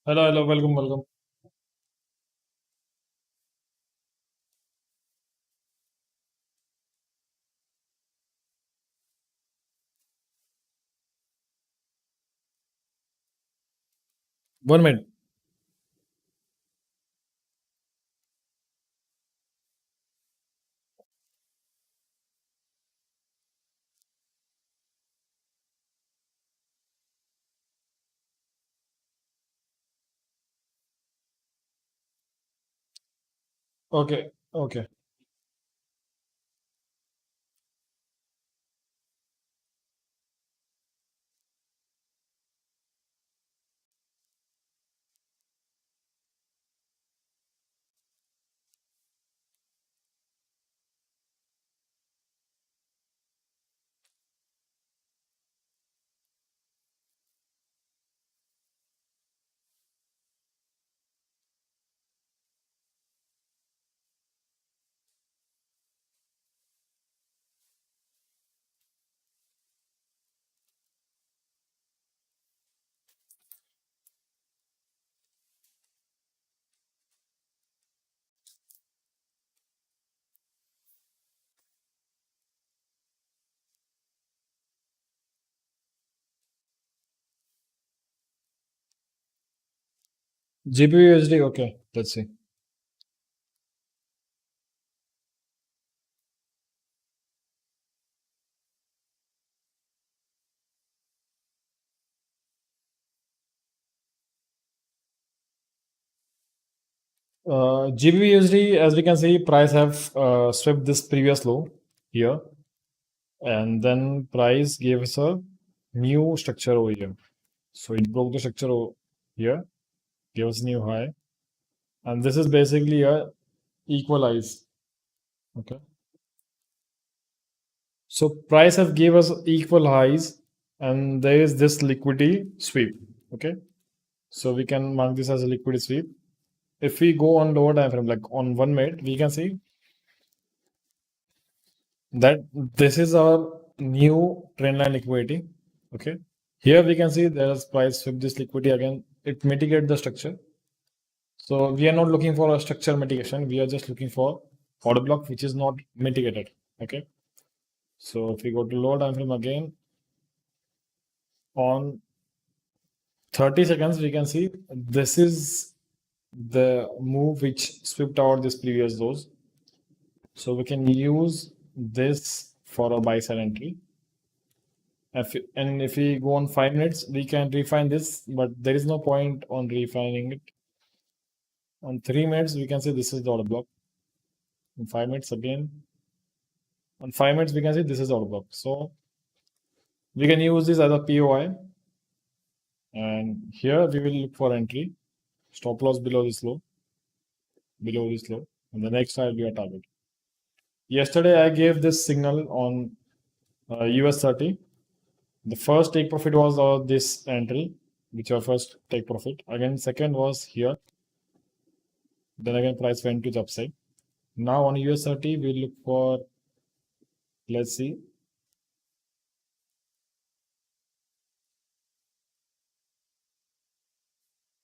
Hello, hello, welcome, welcome. 1 minute. Okay, okay. GPU USD, okay. Let's see. GPU USD, as we can see, price have swept this previous low here, and then price gave us a new structure over here. So it broke the structure here, gave us new high, and this is basically a equalize. Okay. So price have gave us equal highs, and there is this liquidity sweep. Okay. So we can mark this as a liquidity sweep. If we go on lower time frame, like on 1 minute, we can see that this is our new trend line liquidity. Okay. Here we can see there is price sweep this liquidity again. It mitigate the structure. So we are not looking for a structure mitigation. We are just looking for order block which is not mitigated. Okay. So if we go to lower time frame again on 30 seconds, we can see this is the move which swept out this previous lows. So we can use this for a buy side entry. And if we go on 5 minutes, we can refine this, but there is no point on refining it. On 3 minutes, we can say this is the order block. In 5 minutes again, on 5 minutes, we can say this is order block. So we can use this as a POI. And here we will look for entry. Stop loss below this low, and the next will be a target. Yesterday, I gave this signal on US 30. The first take profit was this entry, which was first take profit. Again, second was here. Then again, price went to the upside. Now on US 30, we look for, let's see.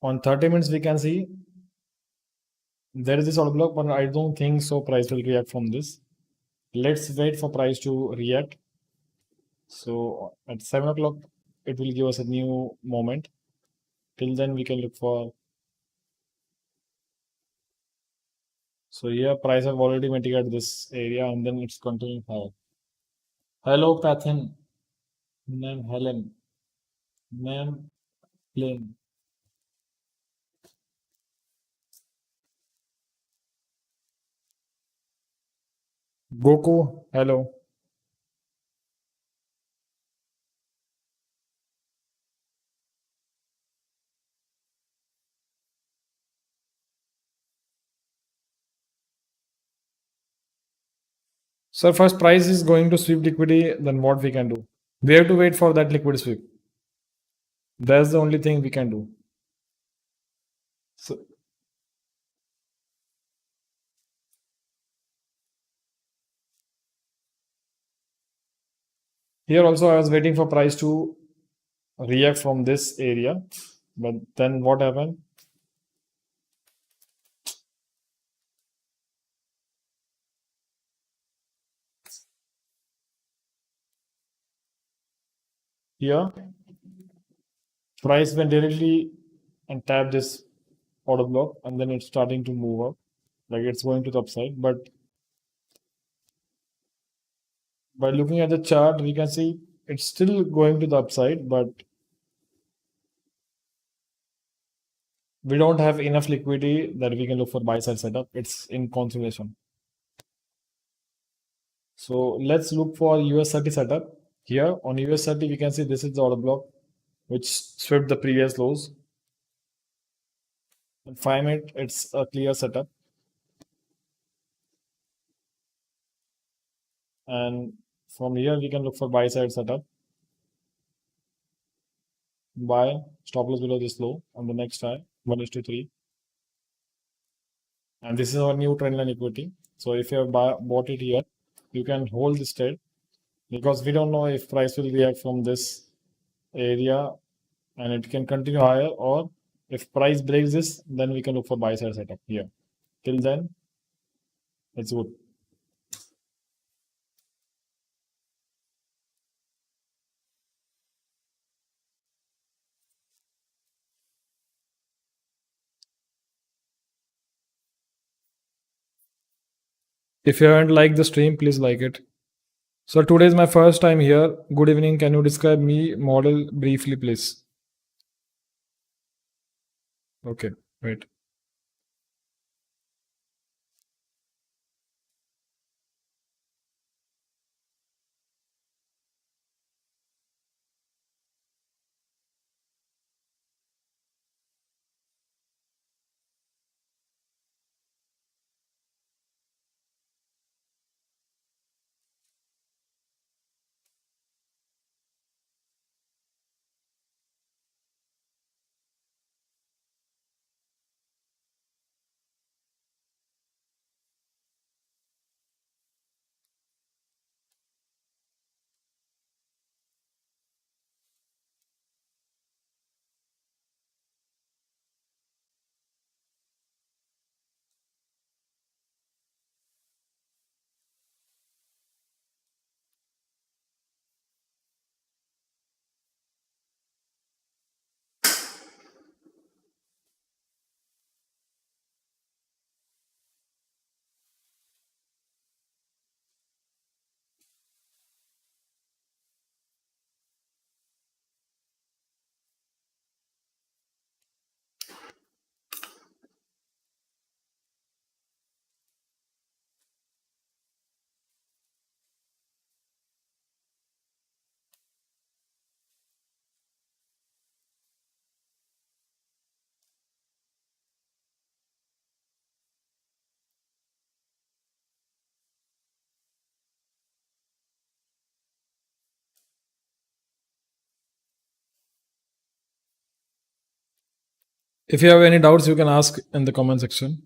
On 30 minutes, we can see there is this order block, but I don't think so. Price will react from this. Let's wait for price to react. So at 7 o'clock, it will give us a new moment. Till then, we can look for. So here, price have already mitigated this area, and then it's continuing higher. Hello, Pathin. Name Helen. Name Plain. Goku. Hello. So first price is going to sweep liquidity, then what we can do? We have to wait for that liquid sweep. That's the only thing we can do. So here also I was waiting for price to react from this area, but then what happened? Here, price went directly and tapped this order block, and then it's starting to move up, like it's going to the upside. But by looking at the chart, we can see it's still going to the upside, but we don't have enough liquidity that we can look for buy side setup. It's in consolidation. So let's look for US30 setup. Here on US30, we can see this is the order block which swept the previous lows. In 5 minutes, it's a clear setup. And from here, we can look for buy side setup. Buy, stop loss below this low on the next high, 1:3. And this is our new trend line equity. So if you have bought it here, you can hold this trade because we don't know if price will react from this area and it can continue higher, or if price breaks this, then we can look for buy side setup here. Till then, it's good. If you haven't liked the stream, please like it. So today is my first time here. Good evening. Can you describe me model briefly, please? Okay, wait. If you have any doubts, you can ask in the comment section.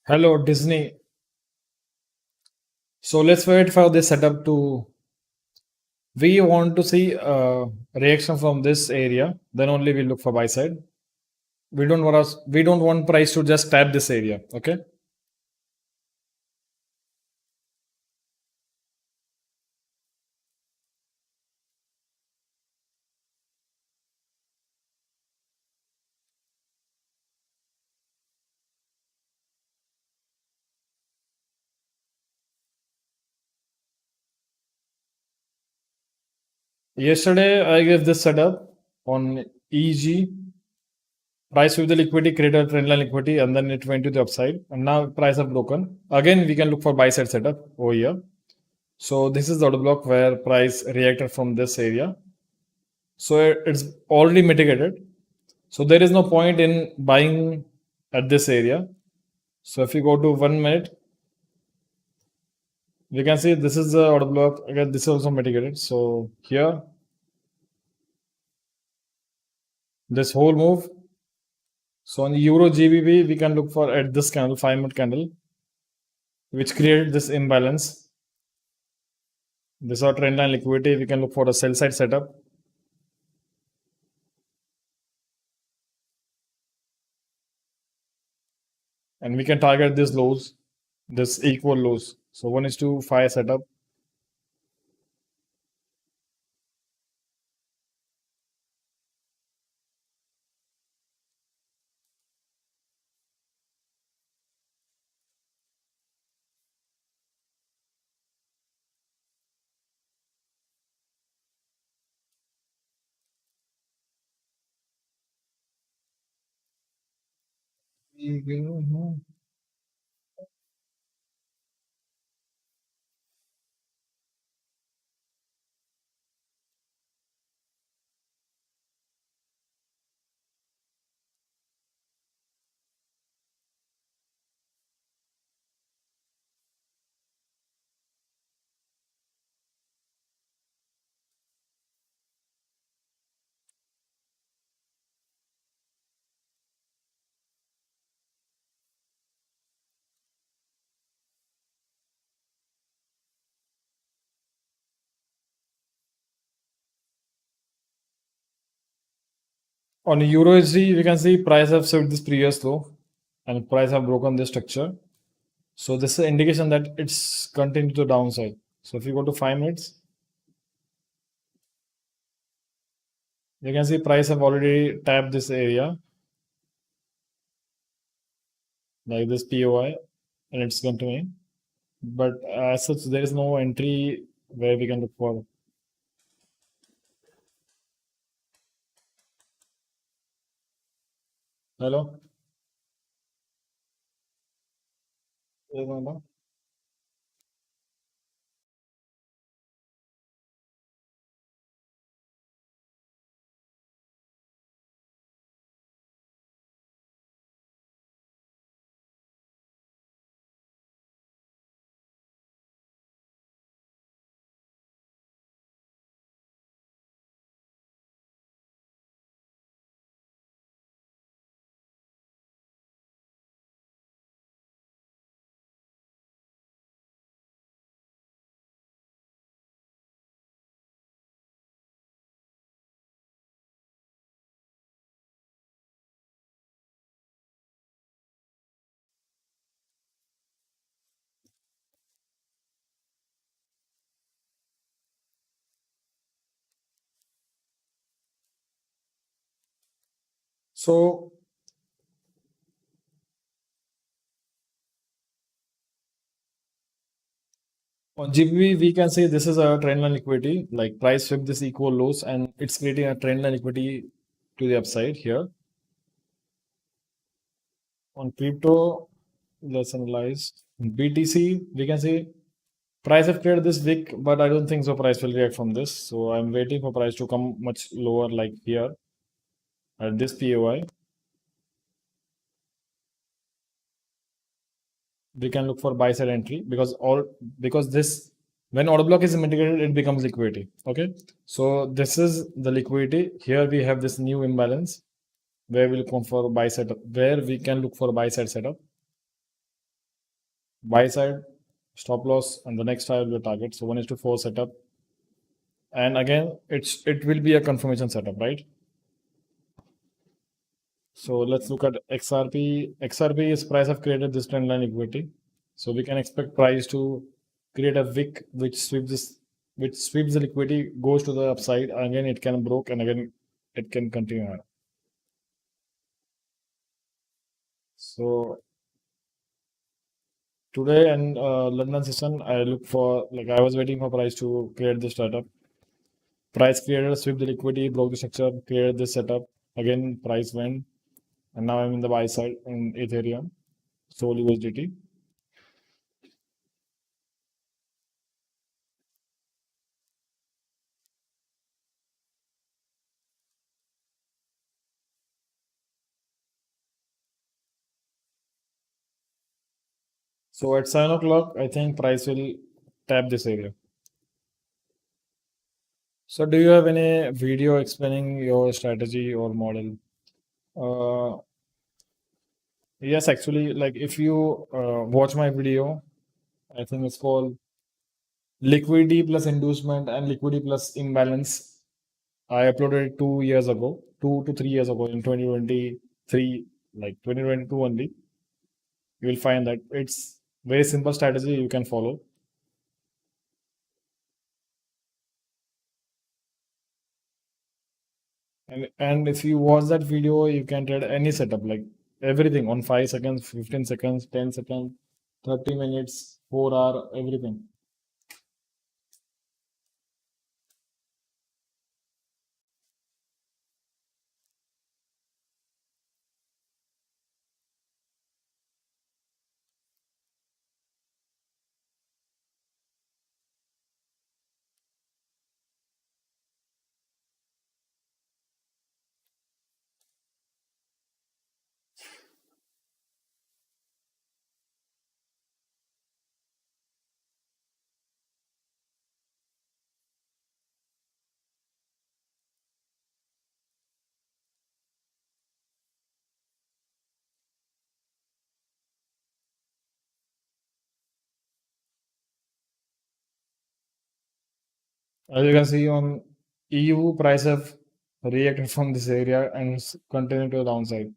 Hello, Disney. So let's wait for this setup to. We want to see reaction from this area. Then only we look for buy side. We don't want us. We don't want price to just tap this area. Okay. Yesterday I gave this setup on EG. Price with the liquidity created a trend line liquidity and then it went to the upside. And now price have broken. Again, we can look for buy side setup over here. So this is the order block where price reacted from this area. So it's already mitigated. So there is no point in buying at this area. So if you go to 1 minute, we can see this is the order block. Again, this is also mitigated. So here, this whole move. So on the Euro GBP, we can look for at this candle, 5 minute candle, which created this imbalance. This is our trend line liquidity. We can look for a sell side setup. And we can target these lows, this equal lows. So 1 is to 5 setup. On Euro USD, we can see price have served this previous low and price have broken this structure. So this is an indication that it's continued to the downside. So if you go to 5 minutes, you can see price have already tapped this area like this POI and it's continuing. But as such, there is no entry where we can look for. Hello? Hello? So on GBP, we can say this is a trend line liquidity, like price swept this equal lows and it's creating a trend line liquidity to the upside here. On crypto, let's analyze. BTC, we can say price have cleared this wick, but I don't think so price will react from this. So I'm waiting for price to come much lower like here at this POI. We can look for buy side entry because this when order block is mitigated, it becomes liquidity. Okay. So this is the liquidity. Here we have this new imbalance where we look for buy setup, where we can look for buy side setup, buy side, stop loss, and the next file will be target. So 1 is to 4 setup. And again, it will be a confirmation setup, right? So let's look at XRP. XRP is price have created this trend line equity. So we can expect price to create a wick which sweeps the liquidity, goes to the upside. Again, it can broke and again it can continue. So today and London session, I look for like I was waiting for price to create this setup. Price created, sweep the liquidity, broke the structure, created this setup. Again, price went, and now I'm in the buy side in Ethereum, Sol USDT. So at 7 o'clock, I think price will tap this area. So do you have any video explaining your strategy or model? Uh, yes, actually, like if you watch my video, I think it's called liquidity plus inducement and liquidity plus imbalance. I uploaded it 2 years ago, 2 to 3 years ago in 2023, like 2022 only. You will find that it's very simple strategy you can follow. And if you watch that video, you can trade any setup, like everything on 5 seconds, 15 seconds, 10 seconds, 30 minutes, 4 hour, everything. As you can see on EU, price have reacted from this area and continue to the downside.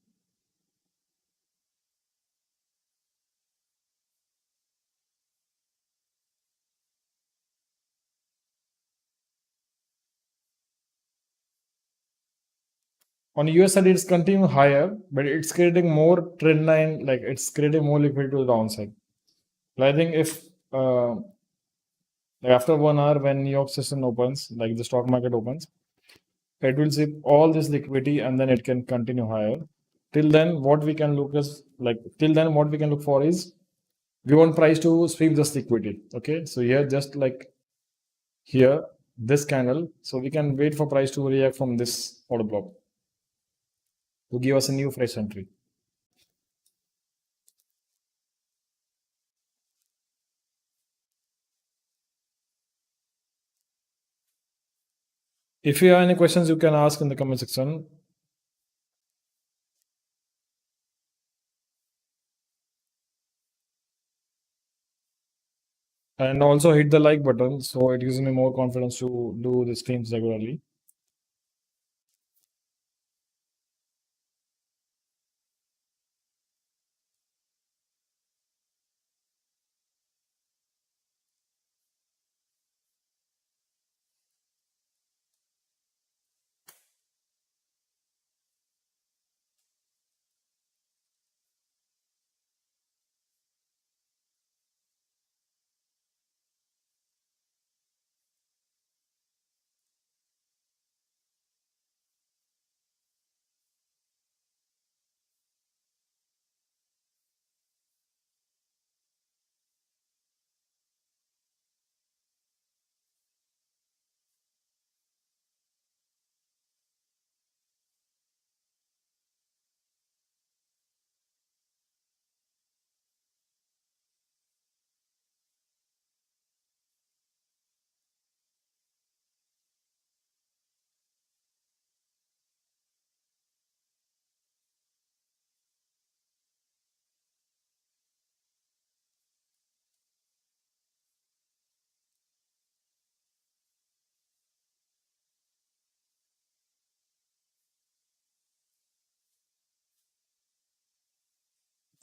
On USD, it's continuing higher, but it's creating more trend line, like it's creating more liquidity to the downside. But I think if like after 1 hour, when New York session opens, like the stock market opens, it will see all this liquidity and then it can continue higher. Till then, what we can look is like till then, what we can look for is we want price to sweep this liquidity. Okay, so here just like here this candle, so we can wait for price to react from this order block to give us a new fresh entry. If you have any questions, you can ask in the comment section. And also hit the like button so it gives me more confidence to do the streams regularly.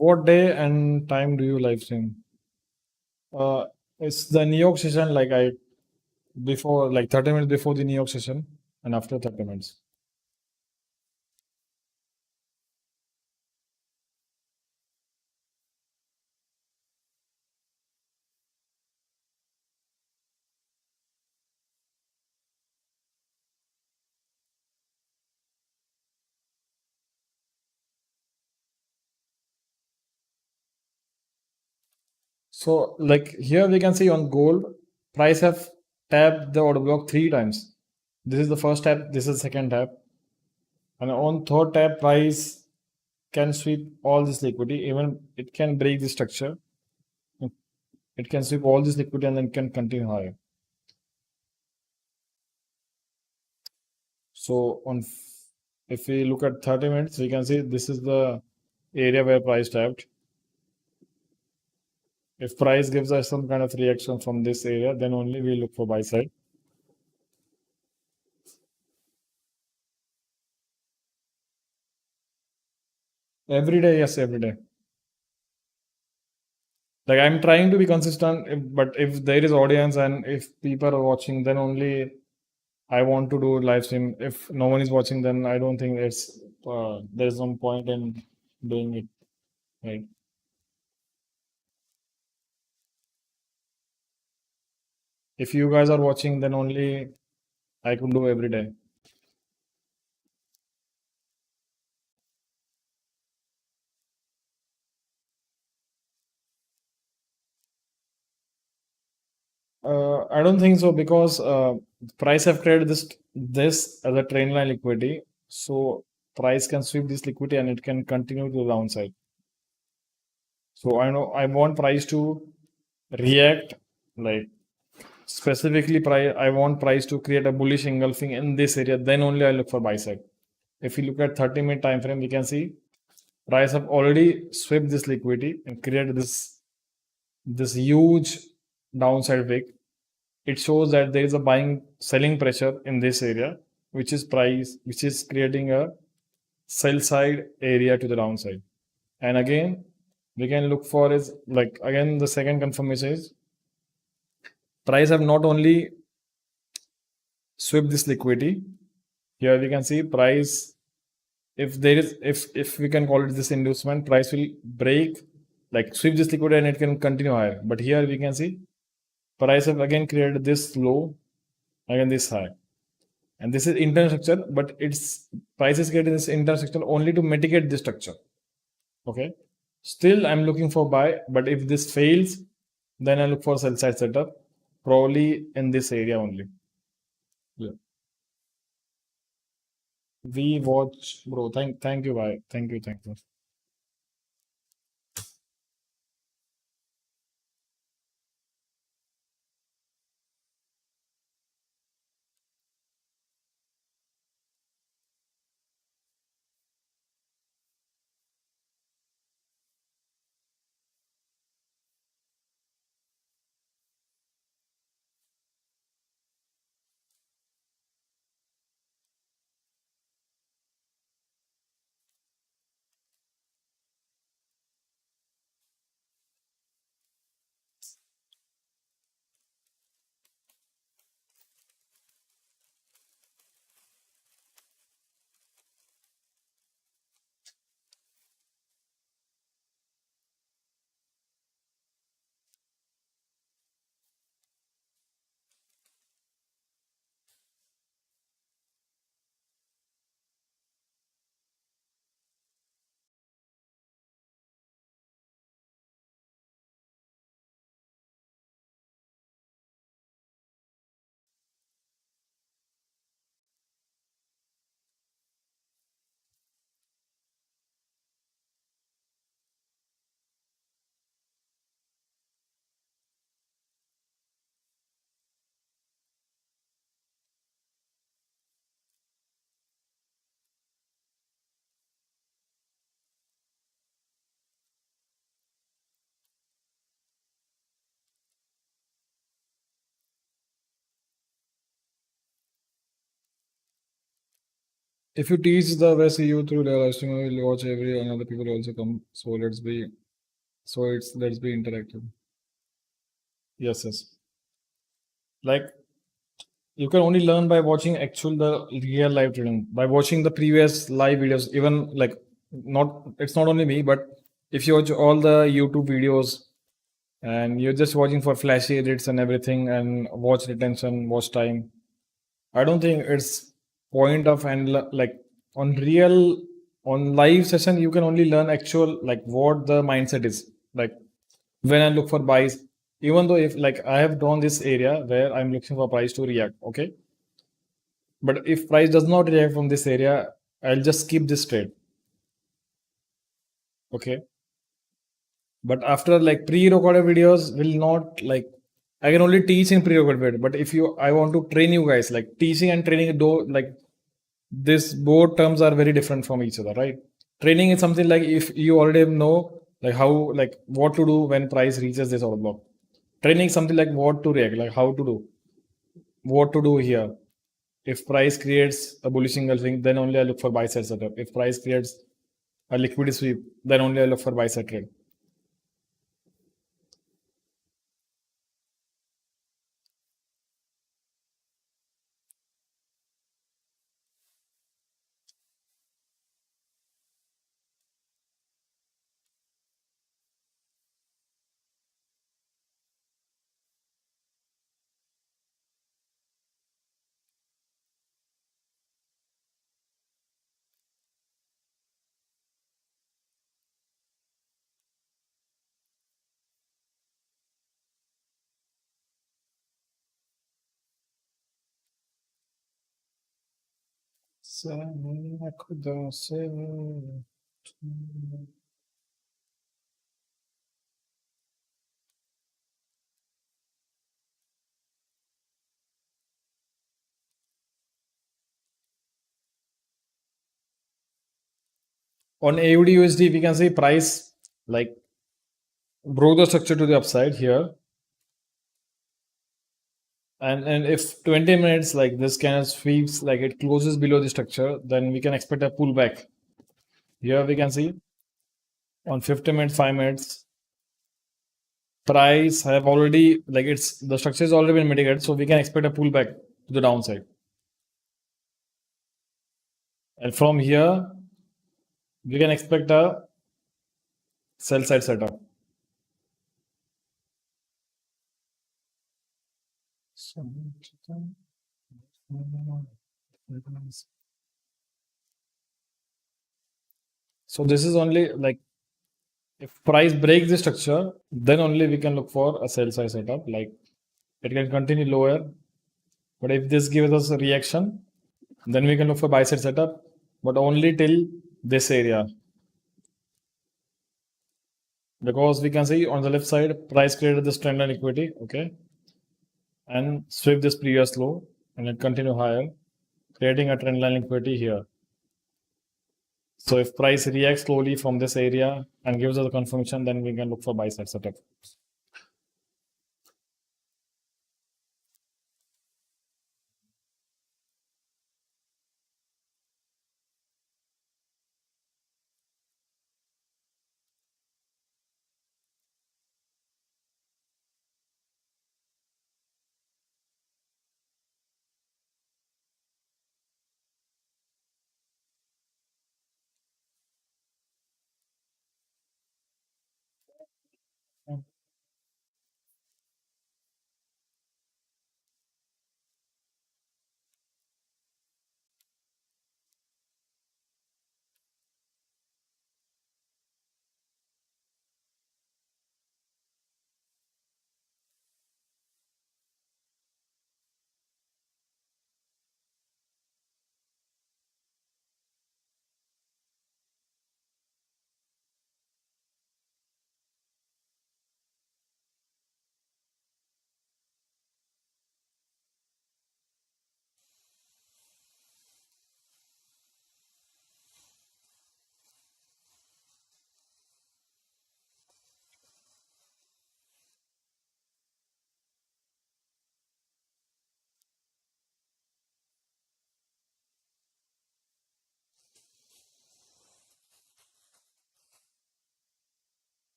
What day and time do you live stream? Uh, it's the New York session, like I before, like 30 minutes before the New York session and after 30 minutes. So like here we can see on gold, price have tapped the order block 3 times. This is the first tap, this is the second tap. And on third tap, price can sweep all this liquidity, even it can break the structure. it can sweep all this liquidity and then can continue higher. So if we look at 30 minutes, we can see this is the area where price tapped. If price gives us some kind of reaction from this area, then only we look for buy side. Every day, yes, every day. Like I'm trying to be consistent, but if there is audience and if people are watching, then only I want to do live stream. If no one is watching, then I don't think there's some point in doing it, right? If you guys are watching, then only I could do every day. I don't think so because price have created this as a trend line liquidity, so price can sweep this liquidity and it can continue to the downside. So I know I want price to react, like specifically price. I want price to create a bullish engulfing in this area. Then only I look for buy side. If you look at 30-minute time frame, we can see price have already swept this liquidity and created this huge downside wick. It shows that there is a buying selling pressure in this area, which is creating a sell side area to the downside. And again, we can look for is like again the second confirmation is price have not only swept this liquidity. Here we can see price, if there is if we can call it this inducement, price will break, like sweep this liquidity and it can continue higher. But here we can see price have again created this low, again this high, and this is internal structure, but its price is creating this internal structure only to mitigate this structure. Okay, still I'm looking for buy, but if this fails, then I look for sell side setup, probably in this area only. Yeah. We watch, bro. Thank you, bye. Thank you. If you teach the way you through the live stream, I will watch every another people also come. Let's be interactive. Yes, yes. Like you can only learn by watching actual the real live trading, by watching the previous live videos. Even like not it's not only me, but if you watch all the YouTube videos and you're just watching for flashy edits and everything and watch retention, watch time, I don't think it's point of and like on real on live session you can only learn actual like what the mindset is. Like when I look for buys, even though if like I have drawn this area where I'm looking for price to react, okay. But if price does not react from this area, I'll just skip this trade. Okay. But after like pre-recorded videos will not like, I can only teach in pre-recorded video. But if you I want to train you guys, like teaching and training do like this both terms are very different from each other, right? Training is something like if you already know like how like what to do when price reaches this order block. Training is something like what to react, like how to do, what to do here. If price creates a bullish engulfing, then only I look for buy side setup. If price creates a liquidity sweep, then only I look for buy side trade. On AUD USD, we can say price like broke the structure to the upside here. And if 20 minutes like this kind of sweeps, like it closes below the structure, then we can expect a pullback. Here we can see on 50 minutes, 5 minutes, price have already like it's the structure has already been mitigated, so we can expect a pullback to the downside. And from here, we can expect a sell side setup. So this is only like if price breaks the structure, then only we can look for a sell side setup. Like it can continue lower, but if this gives us a reaction, then we can look for buy side setup, but only till this area. Because we can see on the left side, price created this trend line equity, okay, and sweep this previous low and it continue higher, creating a trend line equity here. So if price reacts slowly from this area and gives us a confirmation, then we can look for buy side setup.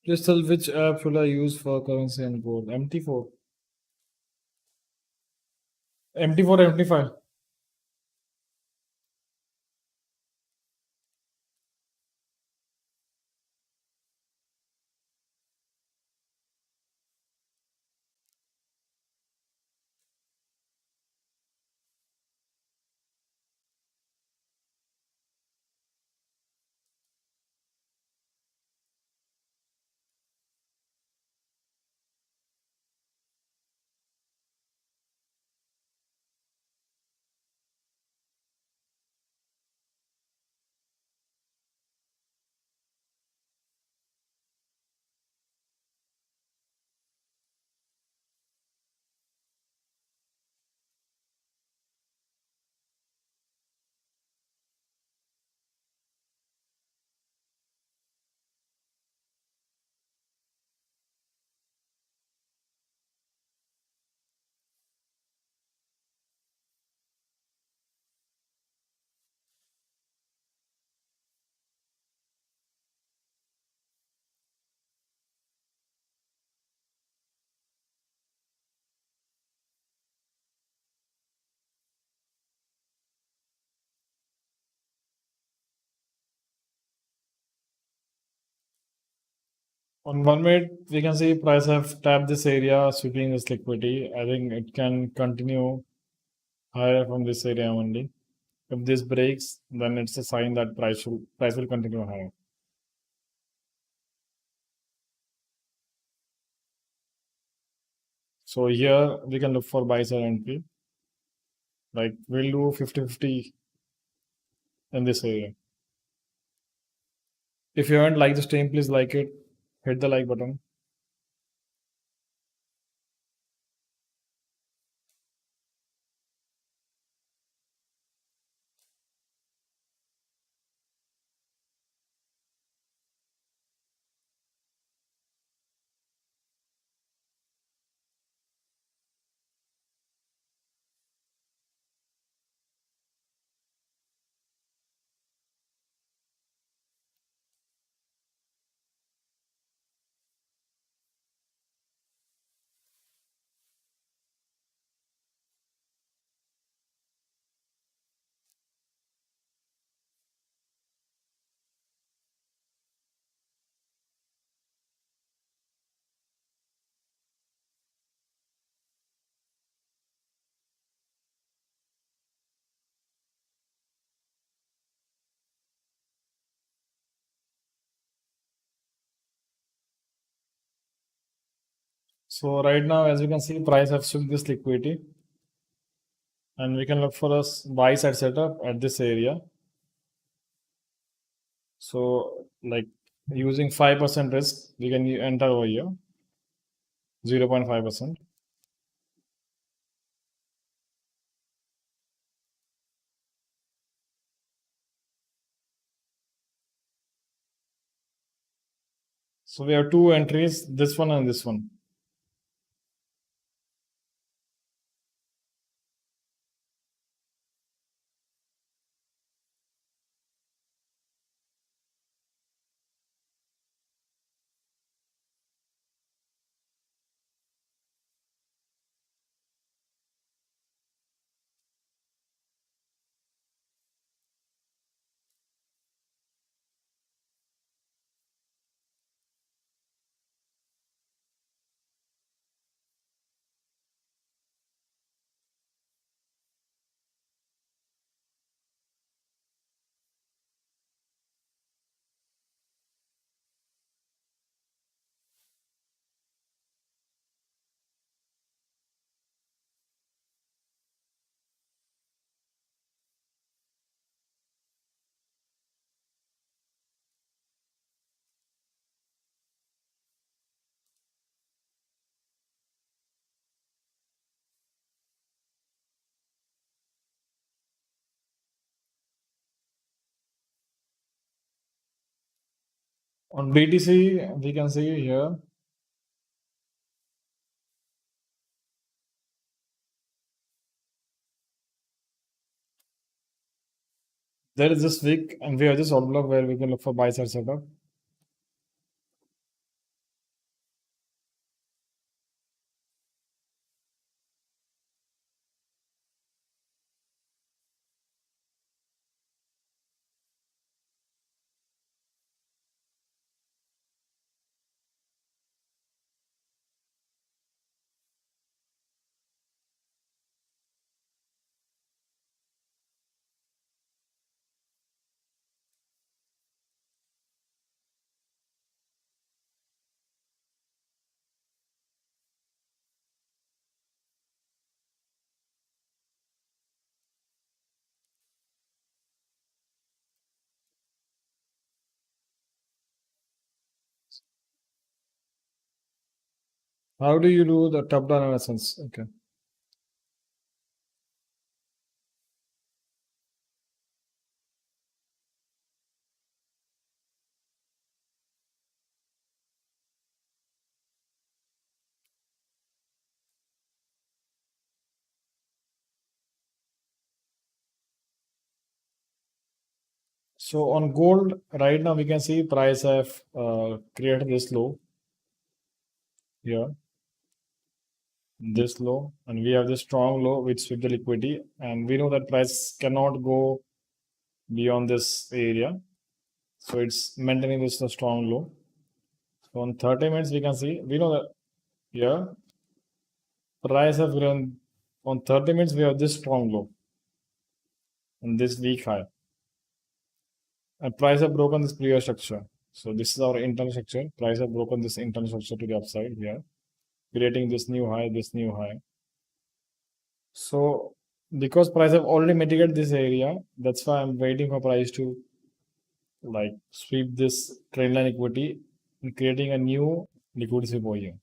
Crystal, which app should I use for currency and gold? MT4. MT4, MT5. On 1 minute, we can see price have tapped this area, sweeping this liquidity. I think it can continue higher from this area only. If this breaks, then it's a sign that price will continue higher. So here we can look for buy side entry. Like we'll do 50-50 in this area. If you haven't liked the stream, please like it. Hit the like button. So right now, as you can see, price have swept this liquidity, and we can look for a buy side setup at this area. So like using 5% risk, we can enter over here, 0.5%. So we have two entries, this one and this one. On BTC, we can see here, there is this wick, and we have this order block where we can look for buy side setup. How do you do the top down analysis? Okay. So on gold, right now we can see price have created this low here, this low, and we have this strong low which sweep the liquidity, and we know that price cannot go beyond this area, so it's maintaining this strong low. So on 30 minutes we can see we know that here price have grown. On 30 minutes we have this strong low and this weak high, and price have broken this previous structure. So this is our internal structure. Price have broken this internal structure to the upside here, creating this new high, this new high. So because price have already mitigated this area, that's why I'm waiting for price to like sweep this trend line equity and creating a new liquidity sweep over here.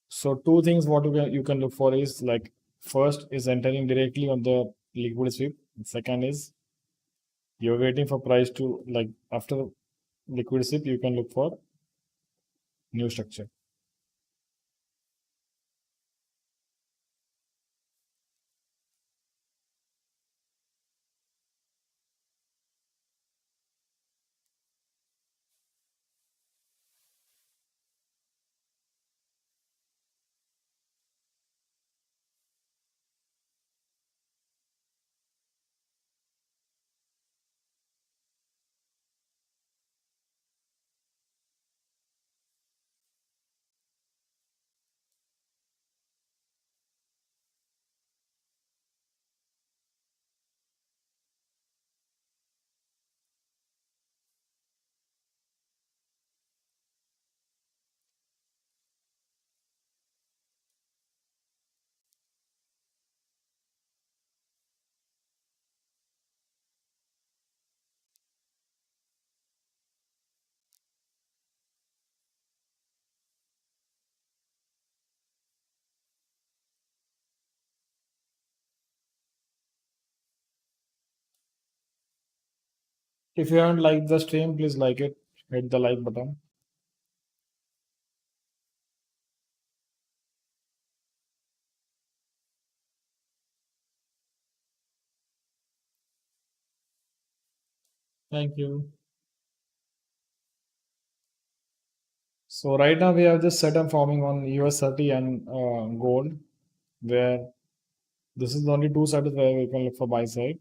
So two things what you can look for is like first is entering directly on the liquidity sweep. Second is you're waiting for price to like after liquidity sweep you can look for new structure. If you haven't liked the stream, please like it, hit the like button. Thank you. So right now we have this setup forming on US 30 and gold, where this is the only two sides where we can look for buy side.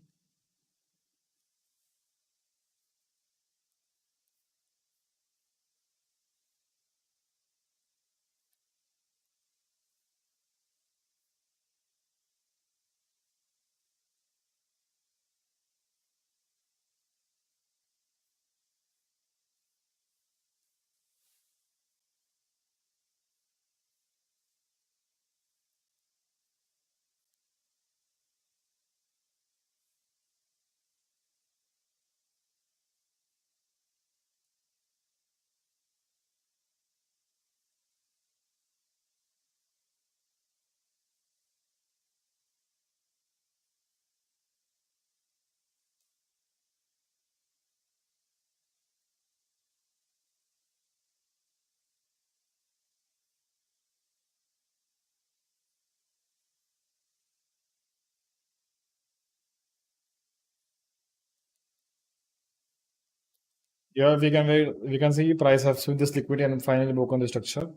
Here we can see price have switched this liquidity and finally broken the structure.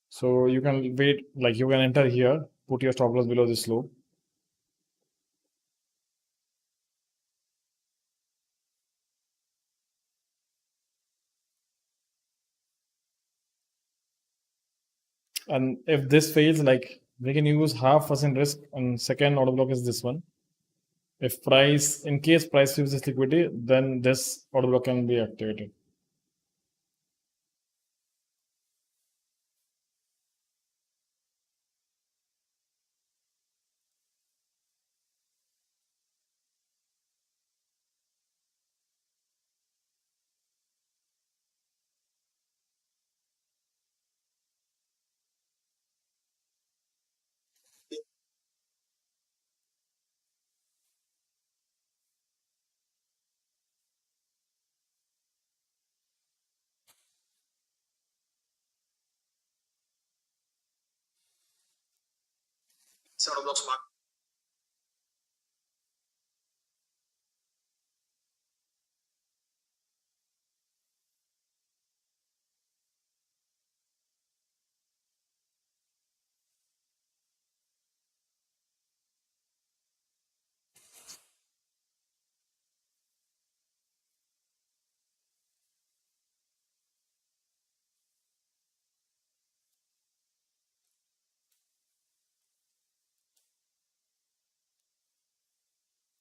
So you can wait, like you can enter here, put your stop loss below this low. And if this fails, like we can use 0.5% risk, and second order block is this one. If price, in case price sweeps this liquidity, then this order block can be activated.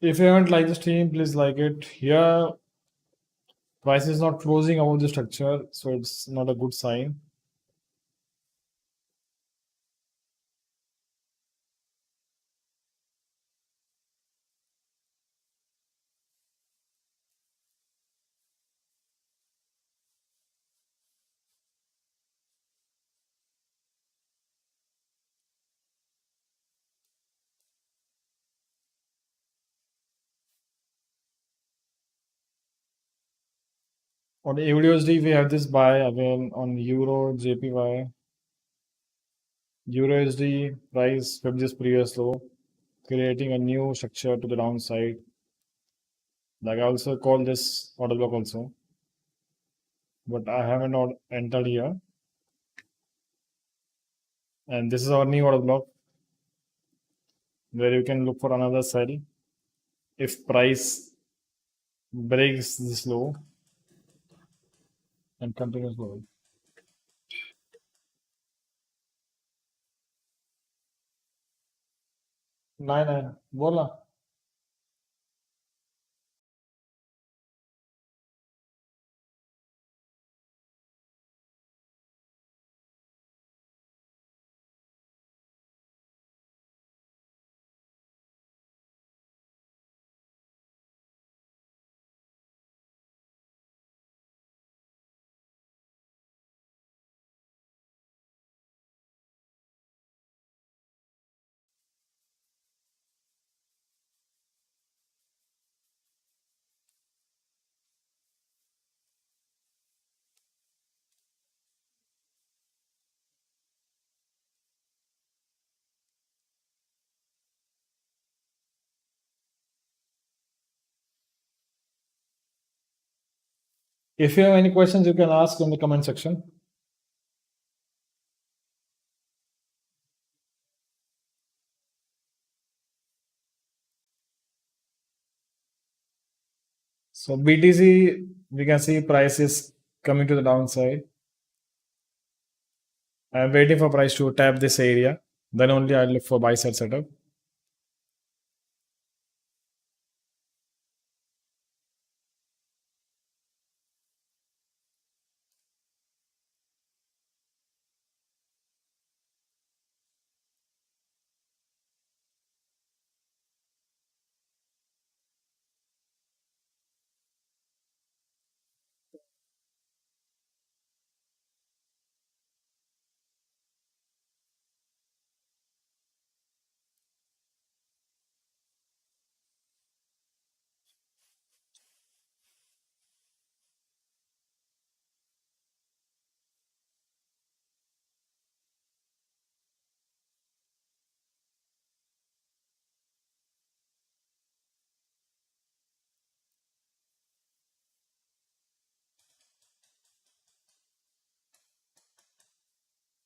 If you haven't liked the stream, please like it. Here, price is not closing above the structure, so it's not a good sign. On AUDUSD, we have this buy again on Euro, JPY. Euro USD price from this previous low, creating a new structure to the downside. Like I also call this order block also, but I haven't entered here. And this is our new order block where you can look for another sell if price breaks this low and continues low. नहीं नहीं बोला. If you have any questions, you can ask in the comment section. So BTC, we can see price is coming to the downside. I'm waiting for price to tap this area. Then only I'll look for buy side setup.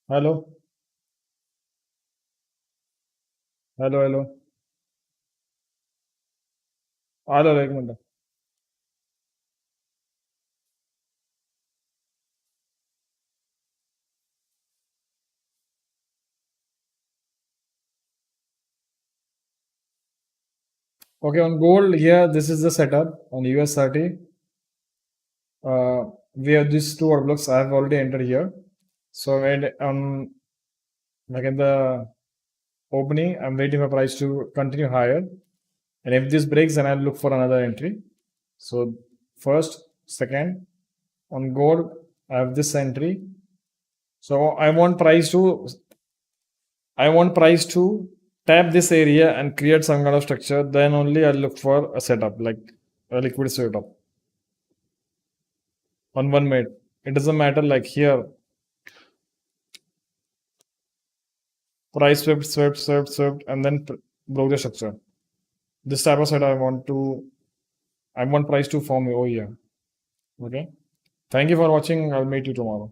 Hello, hello, hello. Hello, एक minute. Okay, on gold here, this is the setup on US30. We have these two order blocks. I have already entered here. So and like in the opening, I'm waiting for price to continue higher. And if this breaks, then I'll look for another entry. So first, second, on gold, I have this entry. So I want price to tap this area and create some kind of structure. Then only I'll look for a setup, like a liquid setup on 1 minute. It doesn't matter like here. price swept, and then broke the structure. This type of set I want price to form over here. Okay. Thank you for watching. I'll meet you tomorrow.